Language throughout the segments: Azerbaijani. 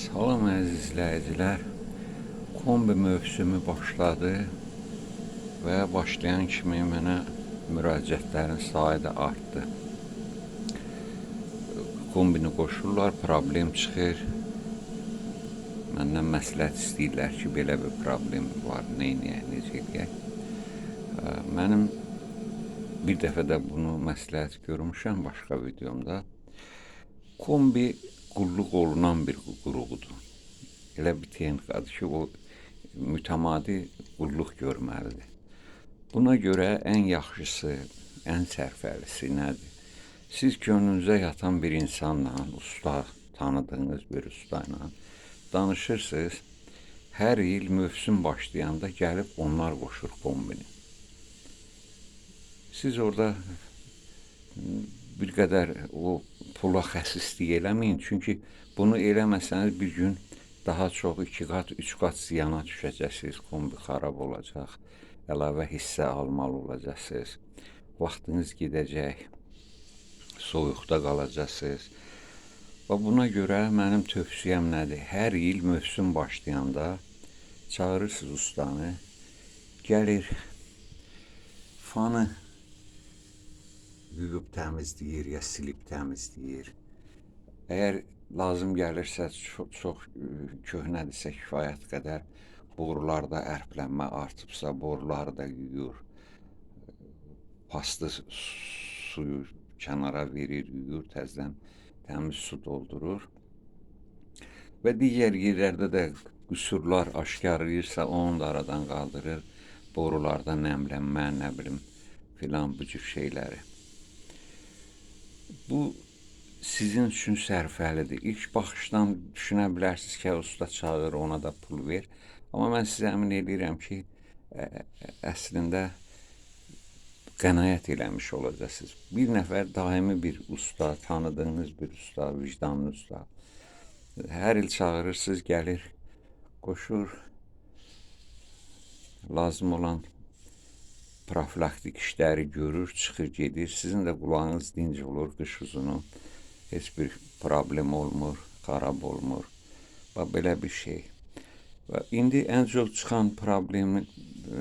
Salam əziz izləyicilər, kombi mövsümü başladı və başlayan kimi mənə müraciətlərin sayı da artdı. Kombini qoşurlar, problem çıxır. Məndən məsləhət istəyirlər ki, belə bir problem var, neyniyək, necə eləyək. Mənim bir dəfə də bunu məsləhət görmüşəm başqa videomda. Kombi qulluq olunan bir qurğudur. Elə bir texnikadır ki, o mütəmadi qulluq görməlidir. Buna görə ən yaxşısı, ən sərfəlisi nədir? Siz könlünüzə yatan bir insanla, usta, tanıdığınız bir usta ilə danışırsınız. Hər il mövsüm başlayanda gəlib onlar qoşur kombini. Siz orada bir qədər o pula xəsislik eləməyin. Çünki bunu eləməsəniz bir gün daha çox 2 qat, 3 qat ziyana düşəcəksiniz. Kombi xarab olacaq, əlavə hissə almalı olacaqsınız. Vaxtınız gedəcək, soyuqda qalacaqsınız. Və buna görə mənim tövsiyəm nədir? Hər il mövsüm başlayanda çağırırsınız ustanı, gəlir fanı yuyub təmizləyir, ya silib təmizləyir. Əgər lazım gəlirsə, çox köhnədirsə kifayət qədər borularda ərplənmə artıbsa, boruları da yuyur. Paslı suyu kənara verir, yuyur, təzədən təmiz su doldurur. Və digər yerlərdə də qüsurlar aşkarlayırsa, onu da aradan qaldırır. Borularda nəmlənmə, nə bilim, filan bu cür şeyləri. Bu sizin üçün sərfəlidir. İlk baxışdan düşünə bilərsiniz ki, usta çağır, ona da pul ver. Amma mən sizə əmin edirəm ki, əslində qənaət eləmiş olacaqsınız. Bir nəfər daimi bir usta, tanıdığınız bir usta, vicdanlı usta. Hər il çağırırsınız, gəlir, qoşur. Lazım olan profilaktik işləri görür, çıxır, gedir. Sizin də qulağınız dinc olur, qış uzunu. Heç bir problem olmur, xarab olmur. Bax, belə bir şey. Və indi ən çox çıxan problemi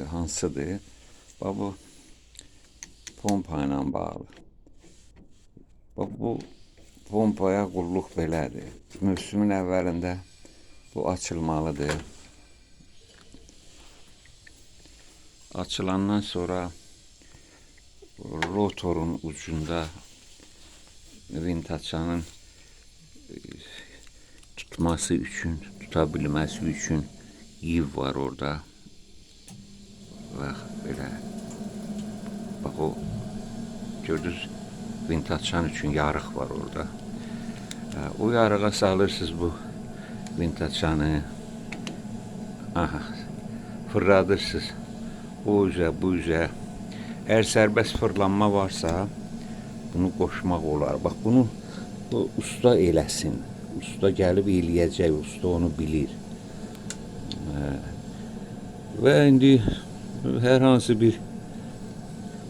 hansıdır? Bax, bu pompa ilə bağlı. Bax, bu pompaya qulluq belədir. Mövsümün əvvəlində bu açılmalıdır. Açılandan sonra rotorun ucunda vintaçanın tutması üçün, tutabilməsi üçün yiv var orada. Bax, belə. Bax, o gördünüz, vintaçan üçün yarıq var orada. O yarığa salırsınız bu vintaçanı. Aha, fırladırsınız. O üzə, bu üzə. Əgər sərbəst fırlanma varsa, bunu qoşmaq olar. Bax, bunu usta eləsin. Usta gəlib eləyəcək, usta onu bilir. Və indi hər hansı bir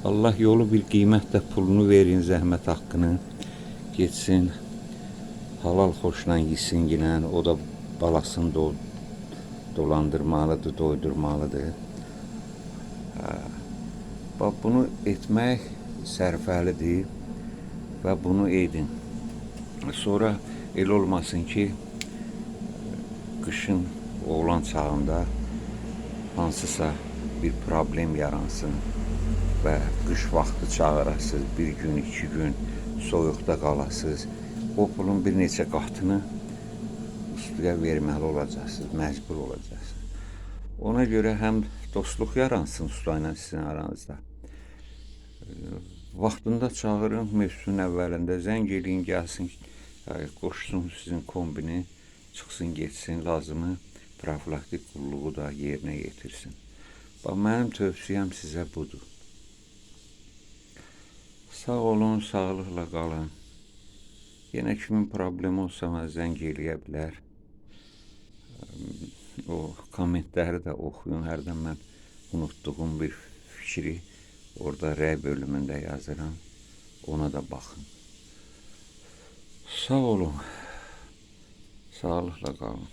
Allah yolu bir qiymətlə pulunu verin, zəhmət haqqını getsin, halal xoşla yesin yine, o da balasını dolandırmalıdır, doydurmalıdır. Bax, bunu etmək sərfəlidir və bunu edin. Sonra elə olmasın ki, qışın oğlan çağında hansısa bir problem yaransın və qış vaxtı çağırasınız, bir gün, 2 gün soyuqda qalasınız. O pulun bir neçə qatını ustaya verməli olacaqsınız, məcbur olacaqsınız. Ona görə həm dostluq yaransın usta ilə sizin aranızda. Vaxtında çağırın, mövsümün əvvəlində zəng eləyin, gəlsin, qoşsun sizin kombini, çıxsın, getsin, lazımı profilaktik qulluğu da yerinə yetirsin. Bax, mənim tövsiyəm sizə budur. Sağ olun, sağlıqla qalın. Yenə kimin problemi olsa mənə zəng eləyə bilər. O kommentləri də oxuyun. Hərdən mən unutduğum bir fikri orada rəy bölümündə yazıram. Ona da baxın. Sağ olun. Sağlıqla qalın.